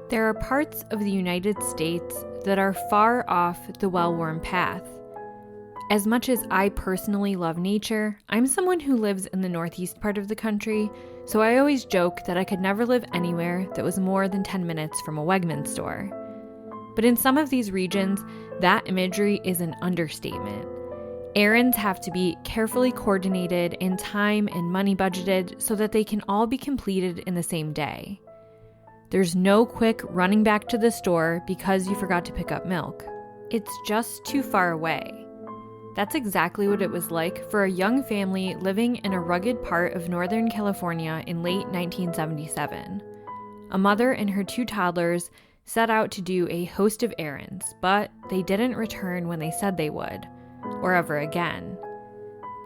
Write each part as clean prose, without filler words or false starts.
There are parts of the United States that are far off the well-worn path. As much as I personally love nature, I'm someone who lives in the northeast part of the country, so I always joke that I could never live anywhere that was more than 10 minutes from a Wegmans store. But in some of these regions, that imagery is an understatement. Errands have to be carefully coordinated and time and money budgeted so that they can all be completed in the same day. There's no quick running back to the store because you forgot to pick up milk. It's just too far away. That's exactly what it was like for a young family living in a rugged part of Northern California in late 1977. A mother and her 2 toddlers set out to do a host of errands, but they didn't return when they said they would, or ever again.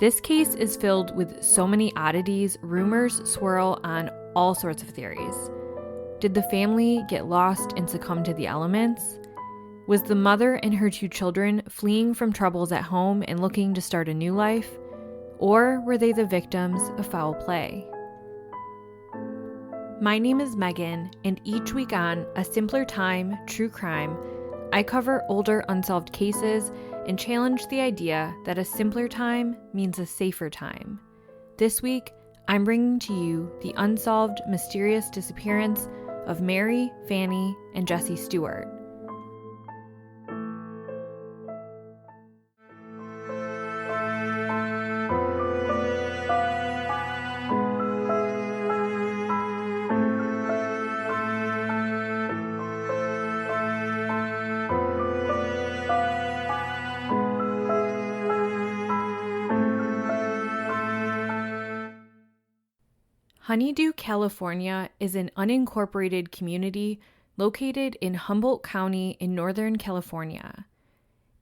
This case is filled with so many oddities, rumors swirl on all sorts of theories. Did the family get lost and succumb to the elements? Was the mother and her 2 children fleeing from troubles at home and looking to start a new life? Or were they the victims of foul play? My name is Megan, and each week on A Simpler Time, True Crime, I cover older unsolved cases and challenge the idea that a simpler time means a safer time. This week, I'm bringing to you the unsolved, mysterious disappearance of Mary, Fannie, and Jessie Stuart. Honeydew, California is an unincorporated community located in Humboldt County in Northern California.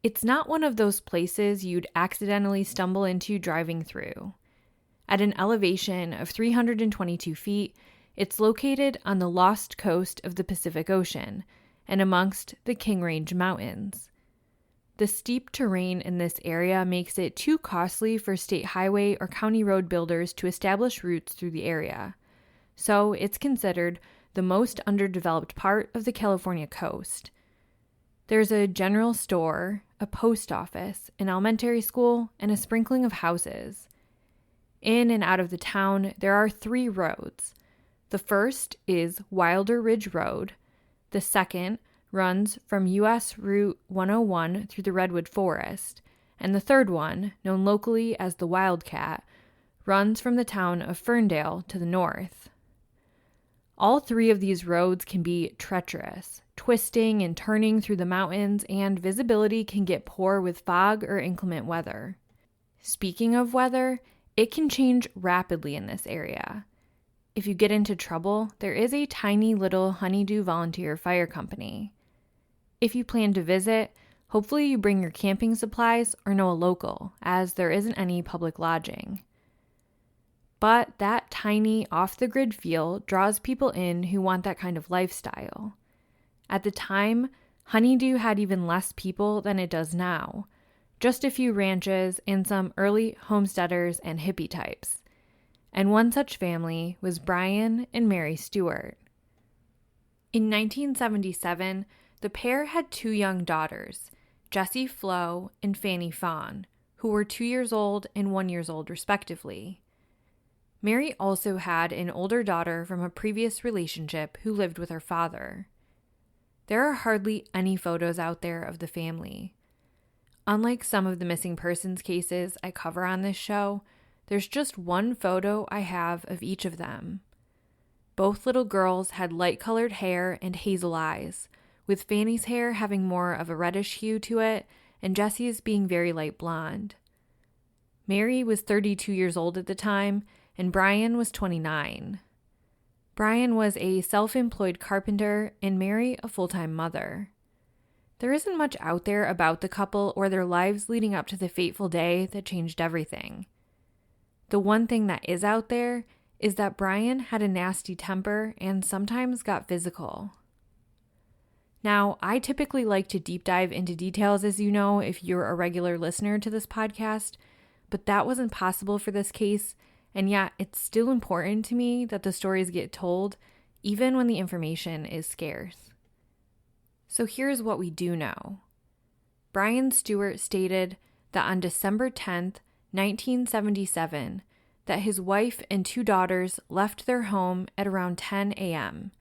It's not one of those places you'd accidentally stumble into driving through. At an elevation of 322 feet, it's located on the lost coast of the Pacific Ocean and amongst the King Range Mountains. The steep terrain in this area makes it too costly for state highway or county road builders to establish routes through the area, so it's considered the most underdeveloped part of the California coast. There's a general store, a post office, an elementary school, and a sprinkling of houses. In and out of the town, there are 3 roads. The first is Wilder Ridge Road. The second runs from U.S. Route 101 through the Redwood Forest, and the third one, known locally as the Wildcat, runs from the town of Ferndale to the north. All 3 of these roads can be treacherous, twisting and turning through the mountains, and visibility can get poor with fog or inclement weather. Speaking of weather, it can change rapidly in this area. If you get into trouble, there is a tiny little Honeydew volunteer fire company. If you plan to visit, hopefully you bring your camping supplies or know a local, as there isn't any public lodging. But that tiny, off-the-grid feel draws people in who want that kind of lifestyle. At the time, Honeydew had even less people than it does now, just a few ranches and some early homesteaders and hippie types. And one such family was Brian and Mary Stuart. In 1977, the pair had 2 young daughters, Jessie Flo and Fannie Fawn, who were 2 years old and 1 year old respectively. Mary also had an older daughter from a previous relationship who lived with her father. There are hardly any photos out there of the family. Unlike some of the missing persons cases I cover on this show, there's just one photo I have of each of them. Both little girls had light-colored hair and hazel eyes, with Fannie's hair having more of a reddish hue to it and Jessie's being very light blonde. Mary was 32 years old at the time, and Brian was 29. Brian was a self-employed carpenter and Mary a full-time mother. There isn't much out there about the couple or their lives leading up to the fateful day that changed everything. The one thing that is out there is that Brian had a nasty temper and sometimes got physical. Now, I typically like to deep dive into details, as you know, if you're a regular listener to this podcast, but that wasn't possible for this case, and yet it's still important to me that the stories get told, even when the information is scarce. So here's what we do know. Brian Stuart stated that on December 10th, 1977, that his wife and 2 daughters left their home at around 10 a.m.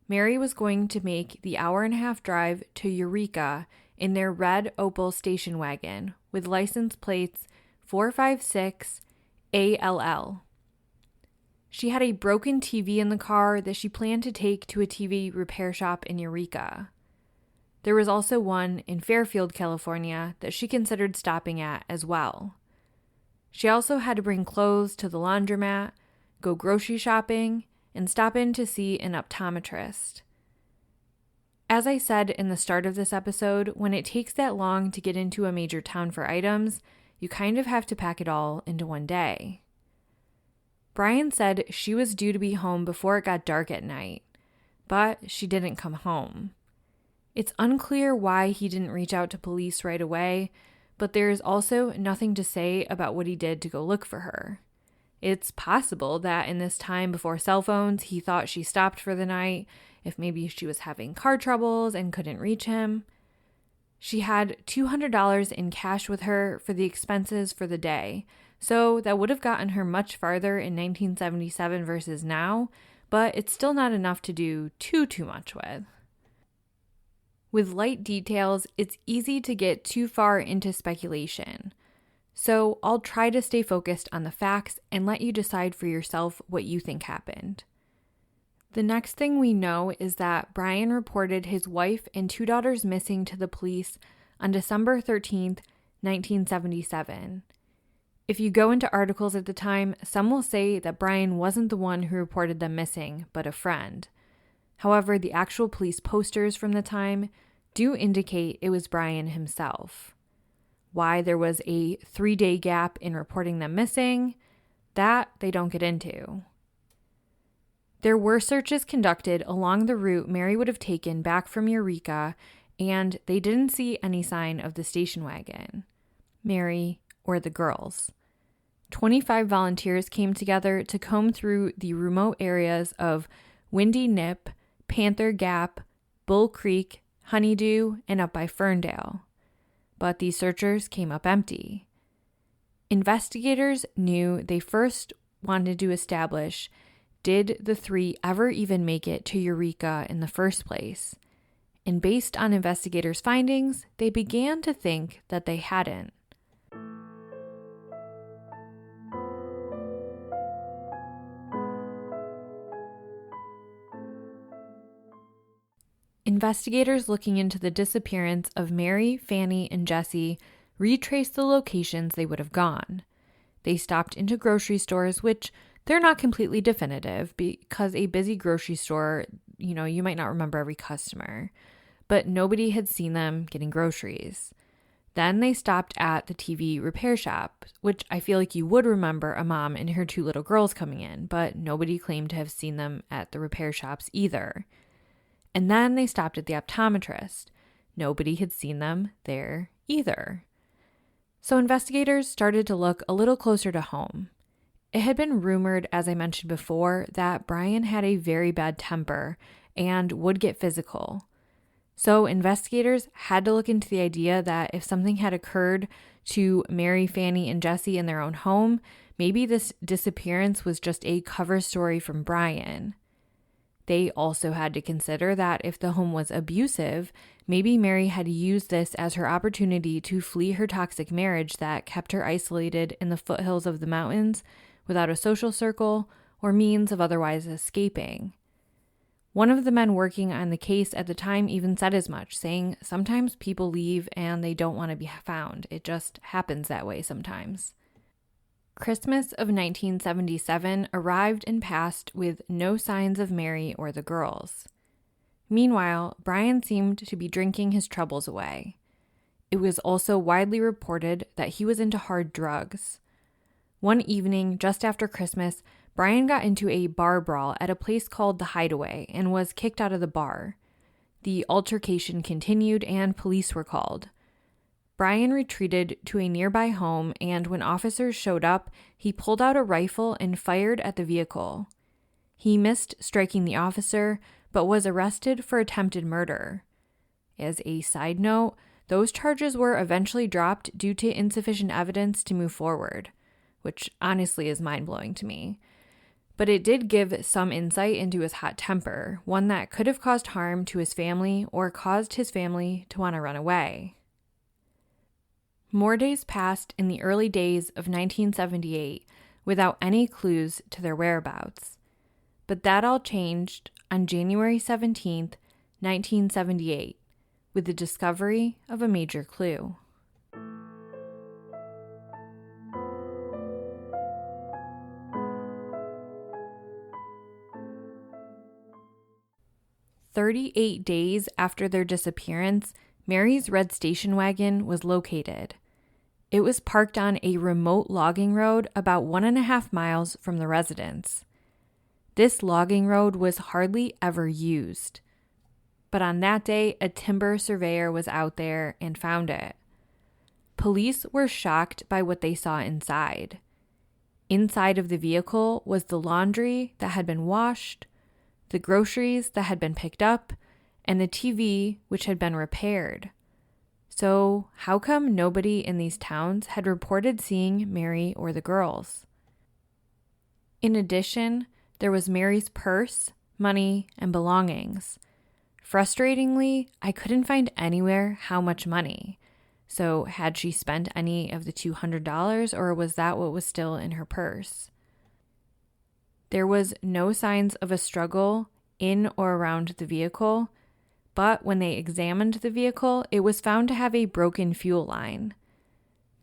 Mary was going to make the hour-and-a-half drive to Eureka in their red Opel station wagon with license plates 456 ALL. She had a broken TV in the car that she planned to take to a TV repair shop in Eureka. There was also one in Fairfield, California, that she considered stopping at as well. She also had to bring clothes to the laundromat, go grocery shopping, and stop in to see an optometrist. As I said in the start of this episode, when it takes that long to get into a major town for items, you kind of have to pack it all into one day. Brian said she was due to be home before it got dark at night, but she didn't come home. It's unclear why he didn't reach out to police right away, but there is also nothing to say about what he did to go look for her. It's possible that in this time before cell phones, he thought she stopped for the night, if maybe she was having car troubles and couldn't reach him. She had $200 in cash with her for the expenses for the day, so that would have gotten her much farther in 1977 versus now, but it's still not enough to do too much with. With light details, it's easy to get too far into speculation. So I'll try to stay focused on the facts and let you decide for yourself what you think happened. The next thing we know is that Brian reported his wife and 2 daughters missing to the police on December 13th, 1977. If you go into articles at the time, some will say that Brian wasn't the one who reported them missing, but a friend. However, the actual police posters from the time do indicate it was Brian himself. Why there was a 3-day gap in reporting them missing, that they don't get into. There were searches conducted along the route Mary would have taken back from Eureka, and they didn't see any sign of the station wagon, Mary, or the girls. 25 volunteers came together to comb through the remote areas of Windy Nip, Panther Gap, Bull Creek, Honeydew, and up by Ferndale. But these searchers came up empty. Investigators knew they first wanted to establish, did the 3 ever even make it to Eureka in the first place? And based on investigators' findings, they began to think that they hadn't. Investigators looking into the disappearance of Mary, Fannie, and Jessie retraced the locations they would have gone. They stopped into grocery stores, which they're not completely definitive because a busy grocery store, you might not remember every customer, but nobody had seen them getting groceries. Then they stopped at the TV repair shop, which I feel like you would remember a mom and her 2 little girls coming in, but nobody claimed to have seen them at the repair shops either. And then they stopped at the optometrist. Nobody had seen them there either. So investigators started to look a little closer to home. It had been rumored, as I mentioned before, that Brian had a very bad temper and would get physical. So investigators had to look into the idea that if something had occurred to Mary, Fannie, and Jessie in their own home, maybe this disappearance was just a cover story from Brian. They also had to consider that if the home was abusive, maybe Mary had used this as her opportunity to flee her toxic marriage that kept her isolated in the foothills of the mountains without a social circle or means of otherwise escaping. One of the men working on the case at the time even said as much, saying sometimes people leave and they don't want to be found. It just happens that way sometimes. Christmas of 1977 arrived and passed with no signs of Mary or the girls. Meanwhile, Brian seemed to be drinking his troubles away. It was also widely reported that he was into hard drugs. One evening, just after Christmas, Brian got into a bar brawl at a place called The Hideaway and was kicked out of the bar. The altercation continued and police were called. Brian retreated to a nearby home, and when officers showed up, he pulled out a rifle and fired at the vehicle. He missed striking the officer, but was arrested for attempted murder. As a side note, those charges were eventually dropped due to insufficient evidence to move forward, which honestly is mind-blowing to me. But it did give some insight into his hot temper, one that could have caused harm to his family or caused his family to want to run away. More days passed in the early days of 1978 without any clues to their whereabouts. But that all changed on January 17th, 1978, with the discovery of a major clue. "38 days after their disappearance, Mary's red station wagon was located. It was parked on a remote logging road about 1.5 miles from the residence. This logging road was hardly ever used. But on that day, a timber surveyor was out there and found it. Police were shocked by what they saw inside. Inside of the vehicle was the laundry that had been washed, the groceries that had been picked up, and the TV which had been repaired. So how come nobody in these towns had reported seeing Mary or the girls? In addition, there was Mary's purse, money, and belongings. Frustratingly, I couldn't find anywhere how much money. So had she spent any of the $200, or was that what was still in her purse? There was no signs of a struggle in or around the vehicle, but when they examined the vehicle, it was found to have a broken fuel line.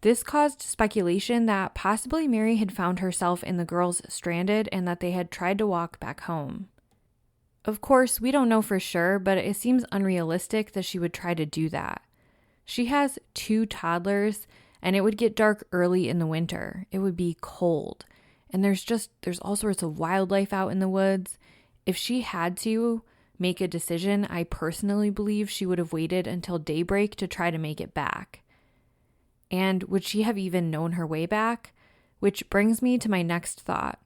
This caused speculation that possibly Mary had found herself and the girls stranded and that they had tried to walk back home. Of course, we don't know for sure, but it seems unrealistic that she would try to do that. She has 2 toddlers, and it would get dark early in the winter. It would be cold, and there's all sorts of wildlife out in the woods. If she had to make a decision, I personally believe she would have waited until daybreak to try to make it back. And would she have even known her way back? Which brings me to my next thought.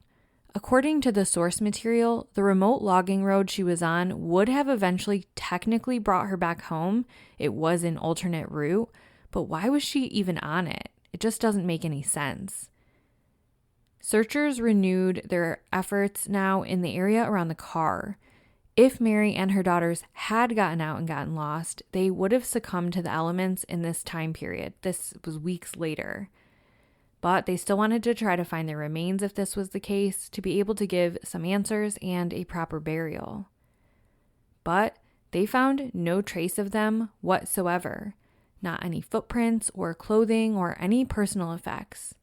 According to the source material, the remote logging road she was on would have eventually technically brought her back home. It was an alternate route, but why was she even on it? It just doesn't make any sense. Searchers renewed their efforts now in the area around the car. If Mary and her daughters had gotten out and gotten lost, they would have succumbed to the elements in this time period. This was weeks later. But they still wanted to try to find their remains if this was the case, to be able to give some answers and a proper burial. But they found no trace of them whatsoever, not any footprints or clothing or any personal effects.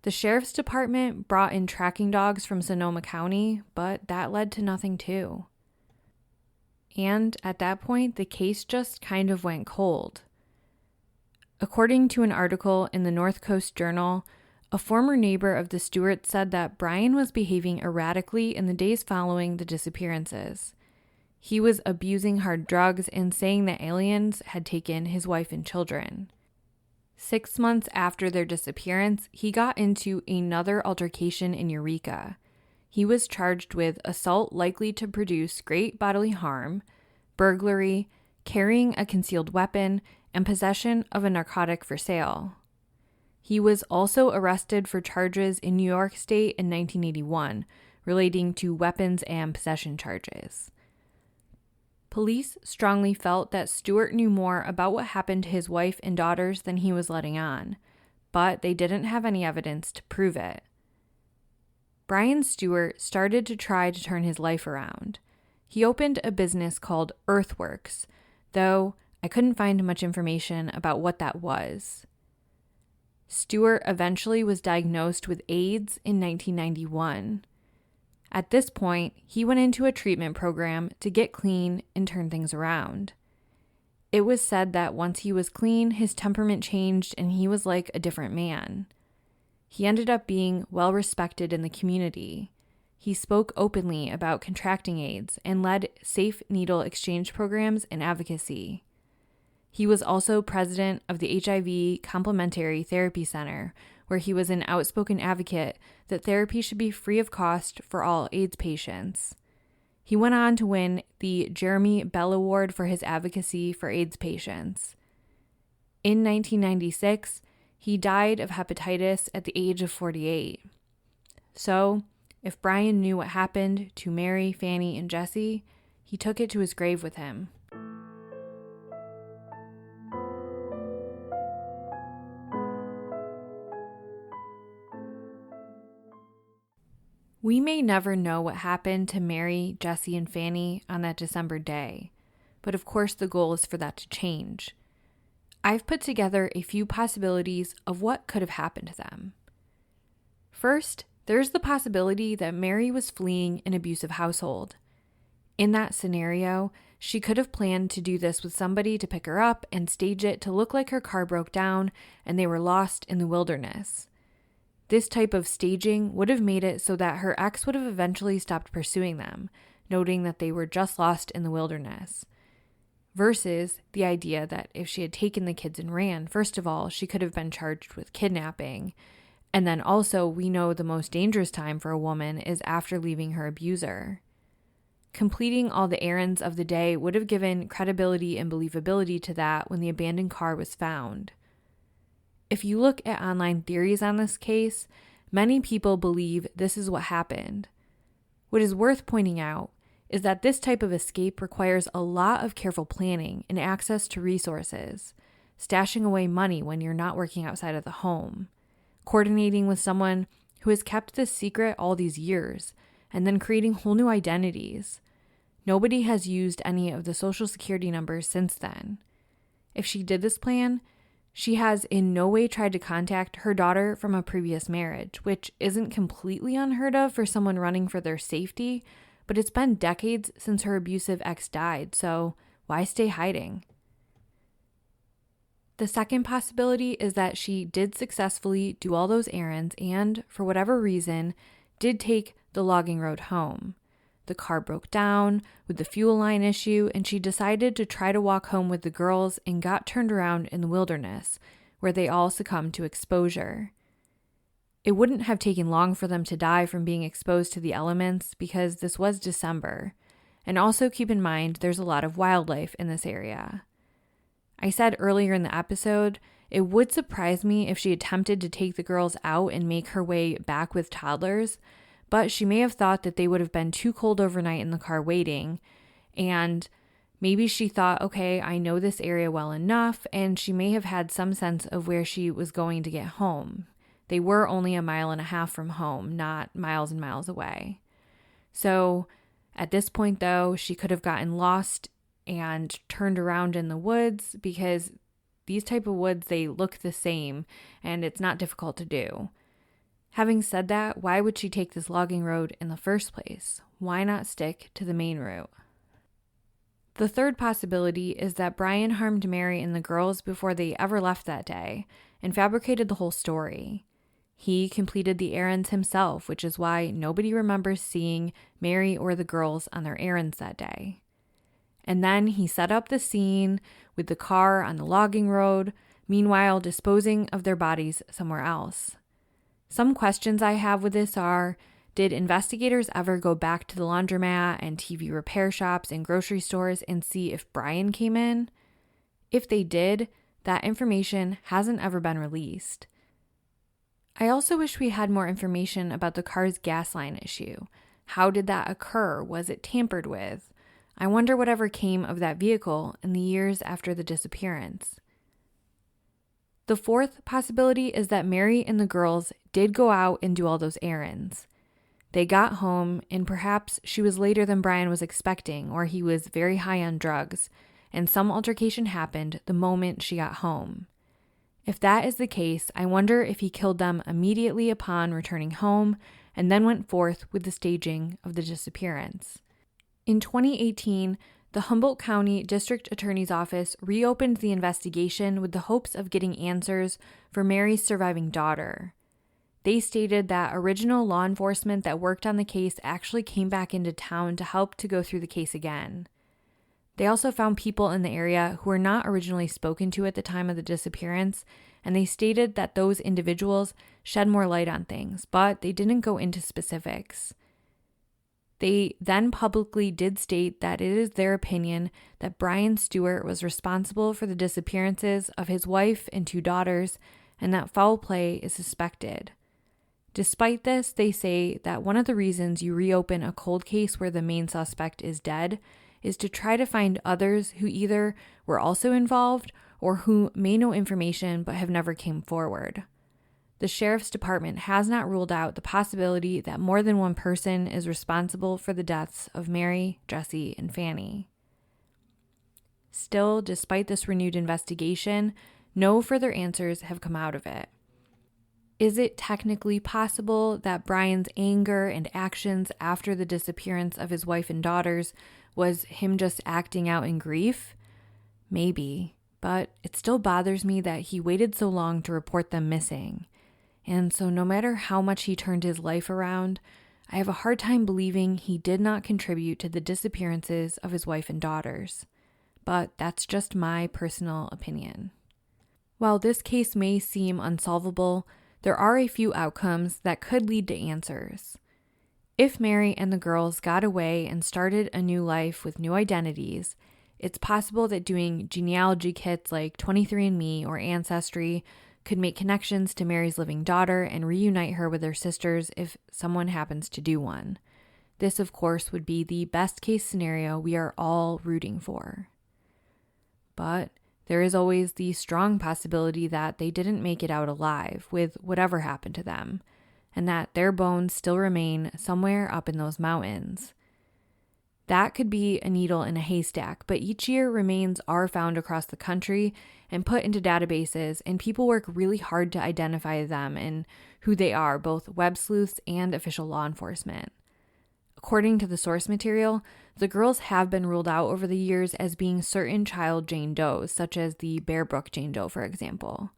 The sheriff's department brought in tracking dogs from Sonoma County, but that led to nothing too. And at that point, the case just kind of went cold. According to an article in the North Coast Journal, a former neighbor of the Stuart said that Brian was behaving erratically in the days following the disappearances. He was abusing hard drugs and saying that aliens had taken his wife and children. 6 months after their disappearance, he got into another altercation in Eureka. He was charged with assault likely to produce great bodily harm, burglary, carrying a concealed weapon, and possession of a narcotic for sale. He was also arrested for charges in New York State in 1981 relating to weapons and possession charges. Police strongly felt that Stuart knew more about what happened to his wife and daughters than he was letting on, but they didn't have any evidence to prove it. Brian Stuart started to try to turn his life around. He opened a business called Earthworks, though I couldn't find much information about what that was. Stuart eventually was diagnosed with AIDS in 1991. At this point, he went into a treatment program to get clean and turn things around. It was said that once he was clean, his temperament changed and he was like a different man. He ended up being well respected in the community. He spoke openly about contracting AIDS and led safe needle exchange programs and advocacy. He was also president of the HIV Complementary Therapy Center, where he was an outspoken advocate that therapy should be free of cost for all AIDS patients. He went on to win the Jeremy Bell Award for his advocacy for AIDS patients. In 1996, he died of hepatitis at the age of 48. So, if Brian knew what happened to Mary, Fannie, and Jessie, he took it to his grave with him. We may never know what happened to Mary, Jessie, and Fannie on that December day, but of course the goal is for that to change. I've put together a few possibilities of what could have happened to them. First, there's the possibility that Mary was fleeing an abusive household. In that scenario, she could have planned to do this with somebody to pick her up and stage it to look like her car broke down and they were lost in the wilderness. This type of staging would have made it so that her ex would have eventually stopped pursuing them, noting that they were just lost in the wilderness. Versus the idea that if she had taken the kids and ran, first of all, she could have been charged with kidnapping. And then also, we know the most dangerous time for a woman is after leaving her abuser. Completing all the errands of the day would have given credibility and believability to that when the abandoned car was found. If you look at online theories on this case, many people believe this is what happened. What is worth pointing out is that this type of escape requires a lot of careful planning and access to resources, stashing away money when you're not working outside of the home, coordinating with someone who has kept this secret all these years, and then creating whole new identities. Nobody has used any of the social security numbers since then. If she did this plan, she has in no way tried to contact her daughter from a previous marriage, which isn't completely unheard of for someone running for their safety, but it's been decades since her abusive ex died, so why stay hiding? The second possibility is that she did successfully do all those errands and, for whatever reason, did take the logging road home. The car broke down with the fuel line issue, and she decided to try to walk home with the girls and got turned around in the wilderness, where they all succumbed to exposure. It wouldn't have taken long for them to die from being exposed to the elements because this was December. And also keep in mind there's a lot of wildlife in this area. I said earlier in the episode, it would surprise me if she attempted to take the girls out and make her way back with toddlers, but she may have thought that they would have been too cold overnight in the car waiting, and maybe she thought, okay, I know this area well enough, and she may have had some sense of where she was going to get home. They were only 1.5 miles from home, not miles and miles away. So at this point, though, she could have gotten lost and turned around in the woods because these type of woods, they look the same, and it's not difficult to do. Having said that, why would she take this logging road in the first place? Why not stick to the main route? The third possibility is that Brian harmed Mary and the girls before they ever left that day and fabricated the whole story. He completed the errands himself, which is why nobody remembers seeing Mary or the girls on their errands that day. And then he set up the scene with the car on the logging road, meanwhile disposing of their bodies somewhere else. Some questions I have with this are, did investigators ever go back to the laundromat and TV repair shops and grocery stores and see if Brian came in? If they did, that information hasn't ever been released. I also wish we had more information about the car's gas line issue. How did that occur? Was it tampered with? I wonder whatever came of that vehicle in the years after the disappearance. The fourth possibility is that Mary and the girls did go out and do all those errands. They got home, and perhaps she was later than Brian was expecting, or he was very high on drugs, and some altercation happened the moment she got home. If that is the case, I wonder if he killed them immediately upon returning home, and then went forth with the staging of the disappearance. In 2018, the Humboldt County District Attorney's Office reopened the investigation with the hopes of getting answers for Mary's surviving daughter. They stated that original law enforcement that worked on the case actually came back into town to help to go through the case again. They also found people in the area who were not originally spoken to at the time of the disappearance, and they stated that those individuals shed more light on things, but they didn't go into specifics. They then publicly did state that it is their opinion that Brian Stuart was responsible for the disappearances of his wife and 2 daughters, and that foul play is suspected. Despite this, they say that one of the reasons you reopen a cold case where the main suspect is dead is to try to find others who either were also involved or who may know information but have never came forward. The sheriff's department has not ruled out the possibility that more than one person is responsible for the deaths of Mary, Jessie, and Fannie. Still, despite this renewed investigation, no further answers have come out of it. Is it technically possible that Brian's anger and actions after the disappearance of his wife and daughters was him just acting out in grief? Maybe, but it still bothers me that he waited so long to report them missing. And so no matter how much he turned his life around, I have a hard time believing he did not contribute to the disappearances of his wife and daughters. But that's just my personal opinion. While this case may seem unsolvable, there are a few outcomes that could lead to answers. If Mary and the girls got away and started a new life with new identities, it's possible that doing genealogy kits like 23andMe or Ancestry could make connections to Mary's living daughter and reunite her with her sisters if someone happens to do one. This, of course, would be the best case scenario we are all rooting for. But there is always the strong possibility that they didn't make it out alive with whatever happened to them, and that their bones still remain somewhere up in those mountains. That could be a needle in a haystack, but each year remains are found across the country and put into databases, and people work really hard to identify them and who they are, both web sleuths and official law enforcement. According to the source material, the girls have been ruled out over the years as being certain child Jane Does, such as the Bear Brook Jane Doe, for example.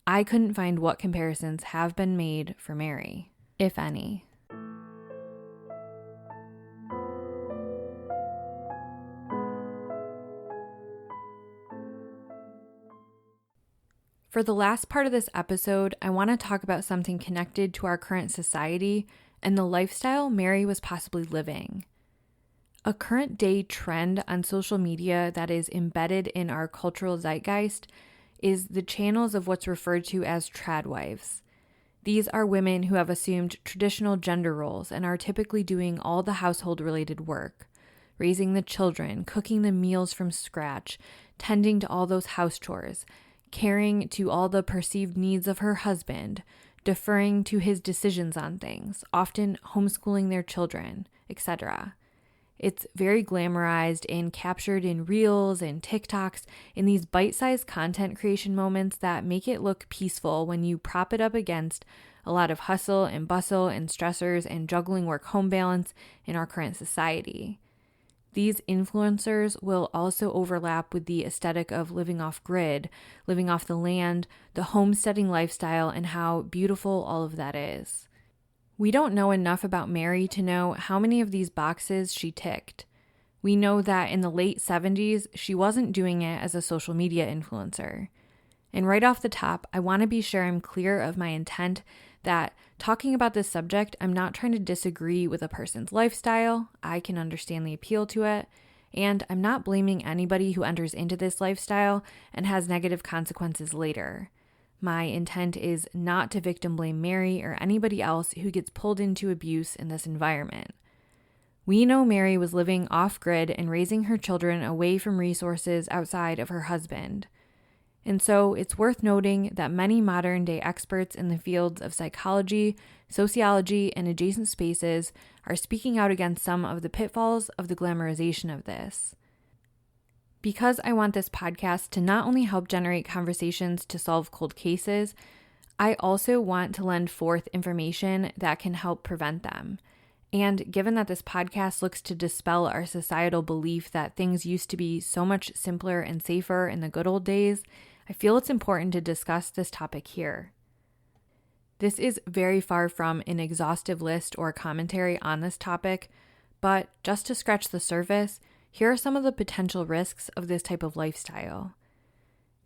I couldn't find what comparisons have been made for Mary, if any. For the last part of this episode, I want to talk about something connected to our current society and the lifestyle Mary was possibly living. A current day trend on social media that is embedded in our cultural zeitgeist is the channels of what's referred to as tradwives. These are women who have assumed traditional gender roles and are typically doing all the household-related work, raising the children, cooking the meals from scratch, tending to all those house chores, caring to all the perceived needs of her husband, deferring to his decisions on things, often homeschooling their children, etc. It's very glamorized and captured in reels and TikToks in these bite-sized content creation moments that make it look peaceful when you prop it up against a lot of hustle and bustle and stressors and juggling work-home balance in our current society. These influencers will also overlap with the aesthetic of living off grid, living off the land, the homesteading lifestyle, and how beautiful all of that is. We don't know enough about Mary to know how many of these boxes she ticked. We know that in the late 70s, she wasn't doing it as a social media influencer. And right off the top, I want to be sure I'm clear of my intent that talking about this subject, I'm not trying to disagree with a person's lifestyle. I can understand the appeal to it. And I'm not blaming anybody who enters into this lifestyle and has negative consequences later. My intent is not to victim blame Mary or anybody else who gets pulled into abuse in this environment. We know Mary was living off-grid and raising her children away from resources outside of her husband. And so it's worth noting that many modern-day experts in the fields of psychology, sociology, and adjacent spaces are speaking out against some of the pitfalls of the glamorization of this. Because I want this podcast to not only help generate conversations to solve cold cases, I also want to lend forth information that can help prevent them. And given that this podcast looks to dispel our societal belief that things used to be so much simpler and safer in the good old days, I feel it's important to discuss this topic here. This is very far from an exhaustive list or commentary on this topic, but just to scratch the surface, here are some of the potential risks of this type of lifestyle.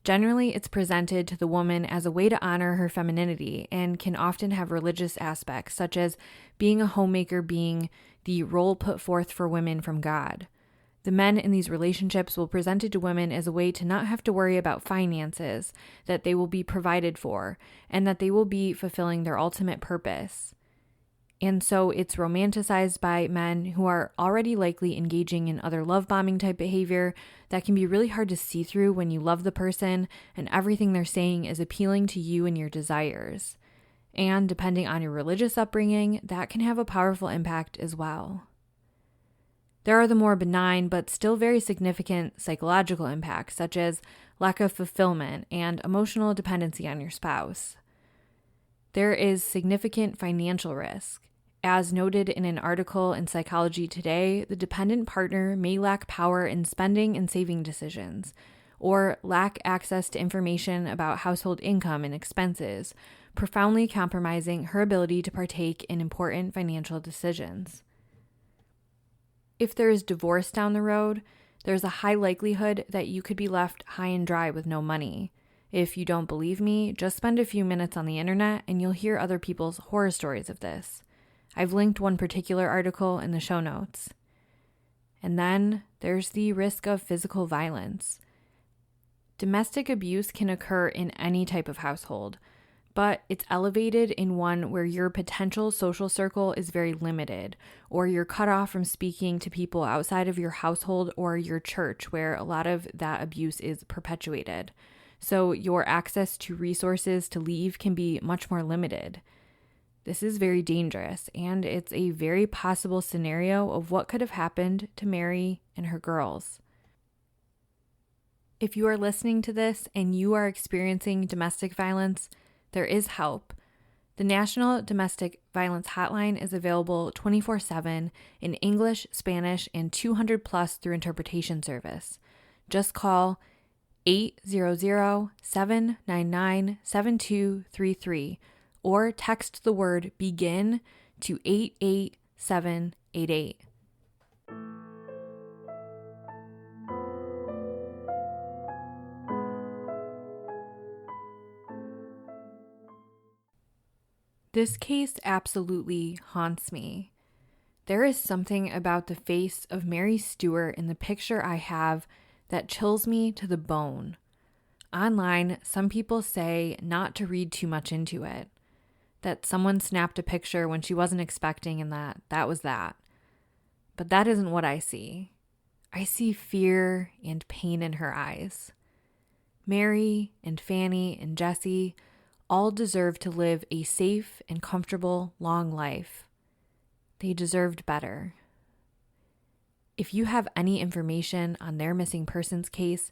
Generally, it's presented to the woman as a way to honor her femininity and can often have religious aspects, such as being a homemaker being the role put forth for women from God. The men in these relationships will present it to women as a way to not have to worry about finances, that they will be provided for, and that they will be fulfilling their ultimate purpose. And so it's romanticized by men who are already likely engaging in other love bombing type behavior that can be really hard to see through when you love the person and everything they're saying is appealing to you and your desires. And depending on your religious upbringing, that can have a powerful impact as well. There are the more benign but still very significant psychological impacts, such as lack of fulfillment and emotional dependency on your spouse. There is significant financial risk. As noted in an article in Psychology Today, the dependent partner may lack power in spending and saving decisions, or lack access to information about household income and expenses, profoundly compromising her ability to partake in important financial decisions. If there is divorce down the road, there's a high likelihood that you could be left high and dry with no money. If you don't believe me, just spend a few minutes on the internet and you'll hear other people's horror stories of this. I've linked one particular article in the show notes. And then there's the risk of physical violence. Domestic abuse can occur in any type of household, but it's elevated in one where your potential social circle is very limited, or you're cut off from speaking to people outside of your household or your church, where a lot of that abuse is perpetuated. So your access to resources to leave can be much more limited. This is very dangerous, and it's a very possible scenario of what could have happened to Mary and her girls. If you are listening to this and you are experiencing domestic violence, there is help. The National Domestic Violence Hotline is available 24/7 in English, Spanish, and 200 plus through interpretation service. Just call 800-799-7233 or text the word BEGIN to 88788. This case absolutely haunts me. There is something about the face of Mary Stuart in the picture I have that chills me to the bone. Online, some people say not to read too much into it, that someone snapped a picture when she wasn't expecting and that was that. But that isn't what I see. I see fear and pain in her eyes. Mary and Fannie and Jessie all deserve to live a safe and comfortable, long life. They deserved better. If you have any information on their missing persons case,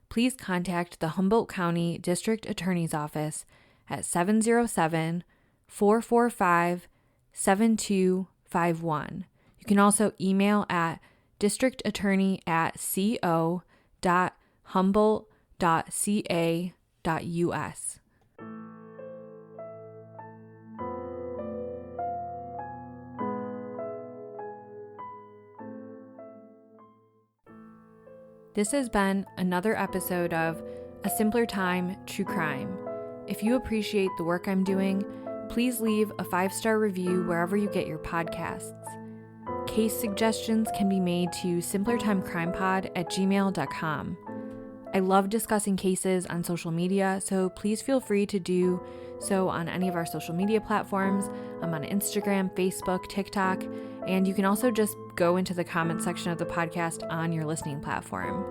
please contact the Humboldt County District Attorney's Office at 707-445-7251. You can also email at districtattorney@co.humboldt.ca.us. This has been another episode of A Simpler Time True Crime. If you appreciate the work I'm doing, please leave a 5-star review wherever you get your podcasts. Case suggestions can be made to simplertimecrimepod@gmail.com. I love discussing cases on social media, so please feel free to do so on any of our social media platforms. I'm on Instagram, Facebook, TikTok, and you can also just go into the comment section of the podcast on your listening platform.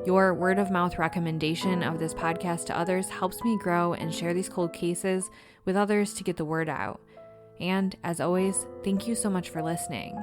Your word of mouth recommendation of this podcast to others helps me grow and share these cold cases with others to get the word out. And as always, thank you so much for listening.